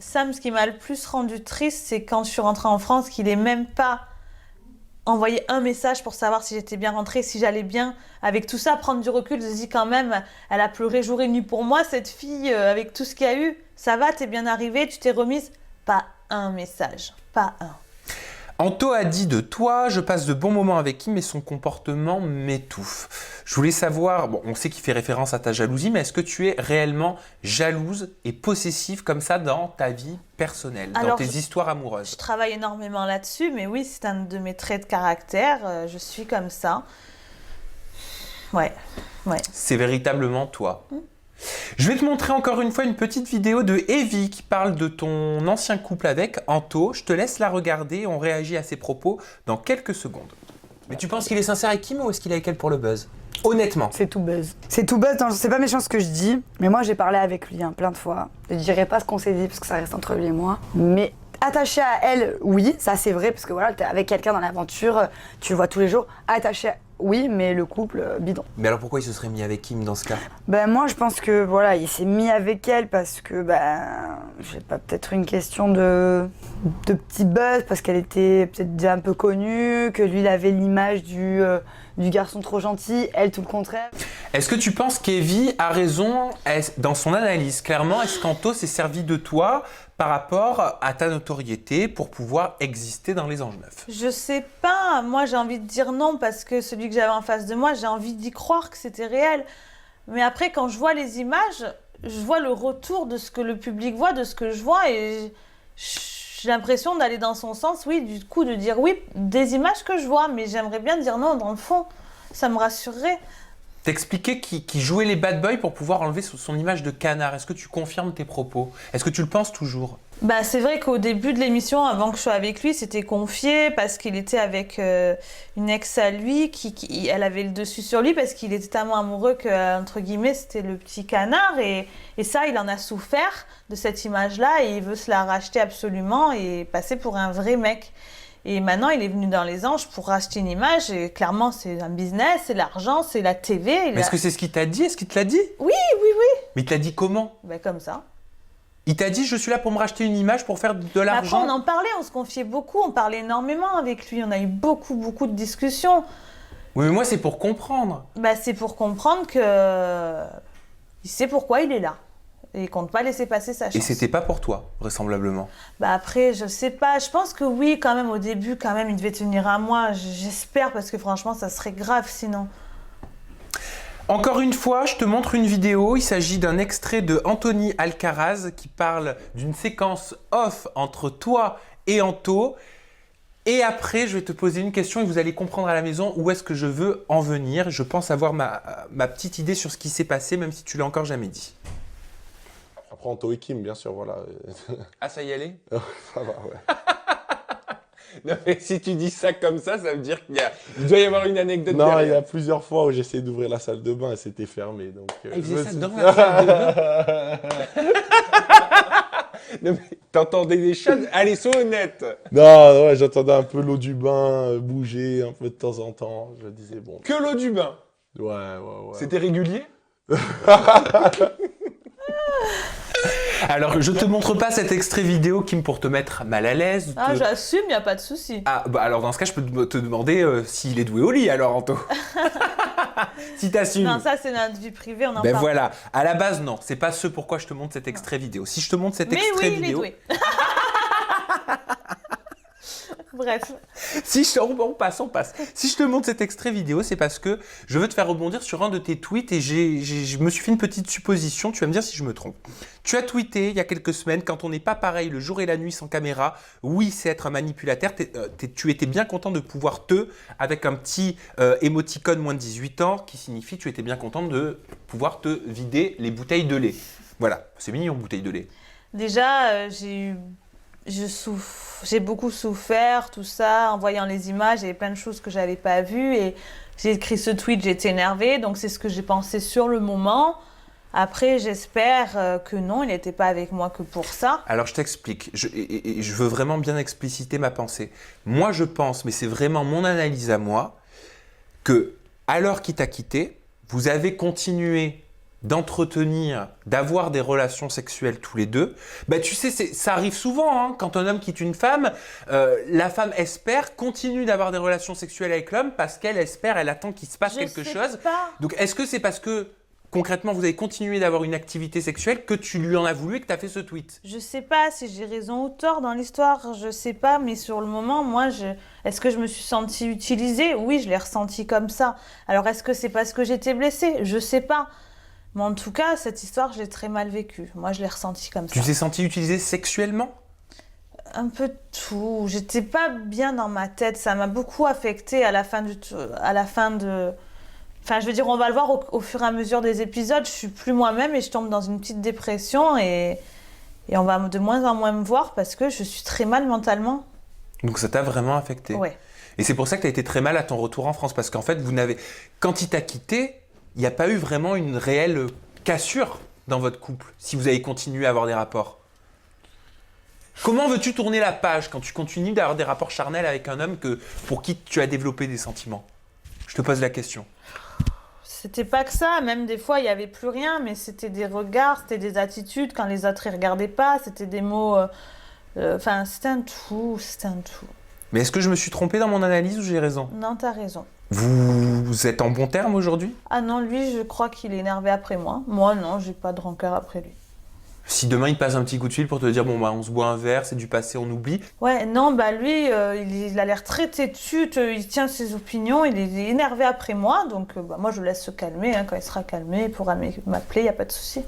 Sam, ce qui m'a le plus rendu triste, c'est quand je suis rentrée en France, qu'il ait même pas envoyé un message pour savoir si j'étais bien rentrée, si j'allais bien. Avec tout ça, prendre du recul, je me dis quand même, elle a pleuré jour et nuit pour moi, cette fille, avec tout ce qu'il y a eu. Ça va, t'es bien arrivée, tu t'es remise. Pas un message, pas un. Anto a dit de toi, je passe de bons moments avec Kim mais son comportement m'étouffe. Je voulais savoir, bon, on sait qu'il fait référence à ta jalousie, mais est-ce que tu es réellement jalouse et possessive comme ça dans ta vie personnelle, dans tes histoires amoureuses? Je travaille énormément là-dessus, mais oui, c'est un de mes traits de caractère. Je suis comme ça. Ouais. C'est véritablement toi. Je vais te montrer encore une fois une petite vidéo de Evie qui parle de ton ancien couple avec Anto. Je te laisse la regarder, on réagit à ses propos dans quelques secondes. Mais tu penses qu'il est sincère avec Kim ou est-ce qu'il est avec elle pour le buzz? Honnêtement. C'est tout buzz. C'est tout buzz, c'est pas méchant ce que je dis, mais moi j'ai parlé avec lui plein de fois. Je dirais pas ce qu'on s'est dit parce que ça reste entre lui et moi, mais attaché à elle, oui, ça c'est vrai parce que voilà, t'es avec quelqu'un dans l'aventure, tu le vois tous les jours. Attaché à... Oui, mais le couple, bidon. Mais alors pourquoi il se serait mis avec Kim dans ce cas? Ben moi je pense que voilà, il s'est mis avec elle parce que je sais pas, peut-être une question de petit buzz parce qu'elle était peut-être déjà un peu connue, que lui il avait l'image du garçon trop gentil, elle tout le contraire. Est-ce que tu penses qu'Evie a raison dans son analyse? Clairement, est-ce qu'Anto s'est servi de toi par rapport à ta notoriété pour pouvoir exister dans les Anges Neufs? Je sais pas, moi j'ai envie de dire non parce que celui que j'avais en face de moi, j'ai envie d'y croire que c'était réel. Mais après, quand je vois les images, je vois le retour de ce que le public voit, de ce que je vois et j'ai l'impression d'aller dans son sens, oui, du coup de dire oui, des images que je vois, mais j'aimerais bien dire non dans le fond, ça me rassurerait. T'expliquais qu'il jouait les bad boys pour pouvoir enlever son image de canard. Est-ce que tu confirmes tes propos? Est-ce que tu le penses toujours? Bah, c'est vrai qu'au début de l'émission, avant que je sois avec lui, c'était confié parce qu'il était avec une ex à lui, elle avait le dessus sur lui parce qu'il était tellement amoureux que, entre guillemets, c'était le petit canard. Et ça, il en a souffert de cette image-là et il veut se la racheter absolument et passer pour un vrai mec. Et maintenant, il est venu dans les Anges pour racheter une image. Et clairement, c'est un business, c'est l'argent, c'est la TV. Mais est-ce que c'est ce qu'il t'a dit? Est-ce qu'il te l'a dit? Oui. Mais il te l'a dit comment? Ben, comme ça. Il t'a dit, je suis là pour me racheter une image, pour faire de l'argent? Après, on en parlait, on se confiait beaucoup, on parlait énormément avec lui. On a eu beaucoup de discussions. Oui, mais moi, c'est pour comprendre. Bah, c'est pour comprendre que il sait pourquoi il est là. Et il compte pas laisser passer sa chance. Et c'était pas pour toi, vraisemblablement? Bah après, je sais pas. Je pense que oui, quand même, au début, quand même, il devait tenir à moi. J'espère, parce que franchement, ça serait grave sinon. Encore une fois, je te montre une vidéo. Il s'agit d'un extrait de Anthony Alcaraz qui parle d'une séquence off entre toi et Anto. Et après, je vais te poser une question et vous allez comprendre à la maison où est-ce que je veux en venir. Je pense avoir ma petite idée sur ce qui s'est passé, même si tu l'as encore jamais dit. Après, Anto et Kim, bien sûr, voilà. Ah, ça y allait? Ça va, ouais. Non, mais si tu dis ça comme ça veut dire il doit y avoir une anecdote Non, derrière. il y a plusieurs fois où j'ai essayé d'ouvrir la salle de bain et c'était fermé. Donc, il faisait ça dans la salle de bain? Non, mais t'entendais des chats? Allez, sois honnête. Non, ouais, j'entendais un peu l'eau du bain bouger un peu de temps en temps. Je disais, bon. Que l'eau du bain? Ouais. C'était régulier? Alors, je te montre pas cet extrait vidéo, Kim, pour te mettre mal à l'aise. Ah, j'assume, y a pas de souci. Ah, bah alors dans ce cas, je peux te demander s'il est doué au lit, alors, Anto. Si t'assumes. Non, ça, c'est notre vie privée, on en Ben parle. voilà, à la base, non, c'est pas ce pourquoi je te montre cet extrait vidéo. Si je te montre cet extrait vidéo... Mais oui, il est doué. Bref. On passe. Si je te montre cet extrait vidéo, c'est parce que je veux te faire rebondir sur un de tes tweets et je me suis fait une petite supposition, tu vas me dire si je me trompe. Tu as tweeté il y a quelques semaines, quand on n'est pas pareil le jour et la nuit sans caméra, oui, c'est être un manipulateur, tu étais bien content de pouvoir avec un petit émoticône moins de 18 ans, qui signifie tu étais bien content de pouvoir te vider les bouteilles de lait. Voilà, c'est mignon, bouteilles de lait. Déjà, j'ai beaucoup souffert, tout ça, en voyant les images, il y avait plein de choses que j'avais pas vues et j'ai écrit ce tweet, j'étais énervée, donc c'est ce que j'ai pensé sur le moment. Après, j'espère que non, il n'était pas avec moi que pour ça. Alors, je t'explique, je veux vraiment bien expliciter ma pensée. Moi, je pense, mais c'est vraiment mon analyse à moi, que à l'heure qu'il t'a quitté, vous avez continué d'entretenir, d'avoir des relations sexuelles tous les deux, bah tu sais, ça arrive souvent, hein, quand un homme quitte une femme, la femme espère, continue d'avoir des relations sexuelles avec l'homme parce qu'elle espère, elle attend qu'il se passe quelque chose. Pas. Donc est-ce que c'est parce que concrètement vous avez continué d'avoir une activité sexuelle que tu lui en as voulu et que tu as fait ce tweet? Je sais pas si j'ai raison ou tort dans l'histoire, je sais pas, mais sur le moment, est-ce que je me suis sentie utilisée? Oui, je l'ai ressenti comme ça. Alors est-ce que c'est parce que j'étais blessée? Je sais pas. Mais en tout cas, cette histoire, je l'ai très mal vécue. Moi, je l'ai ressentie comme ça. Tu t'es sentie utilisée sexuellement? Un peu de tout. J'étais pas bien dans ma tête. Ça m'a beaucoup affectée à la fin de... Enfin, je veux dire, on va le voir au fur et à mesure des épisodes. Je suis plus moi-même et je tombe dans une petite dépression et on va de moins en moins me voir parce que je suis très mal mentalement. Donc ça t'a vraiment affecté? Ouais. Et c'est pour ça que tu as été très mal à ton retour en France parce qu'en fait, quand il t'a quitté, il n'y a pas eu vraiment une réelle cassure dans votre couple, si vous avez continué à avoir des rapports. Comment veux-tu tourner la page quand tu continues d'avoir des rapports charnels avec un homme pour qui tu as développé des sentiments? Je te pose la question. C'était pas que ça, même des fois il y avait plus rien, mais c'était des regards, c'était des attitudes quand les autres ils regardaient pas, c'était des mots... Enfin, c'était un tout. Mais est-ce que je me suis trompé dans mon analyse ou j'ai raison? Non, t'as raison. Vous êtes en bon terme aujourd'hui? Ah non, lui, je crois qu'il est énervé après moi. Moi, non, j'ai pas de rancœur après lui. Si demain il te passe un petit coup de fil pour te dire bon bah on se boit un verre, c'est du passé, on oublie. Ouais, non, bah lui, il a l'air très têtu, il tient ses opinions, il est énervé après moi, donc bah, moi je le laisse se calmer, hein, quand il sera calmé, il pourra m'appeler, y a pas de souci.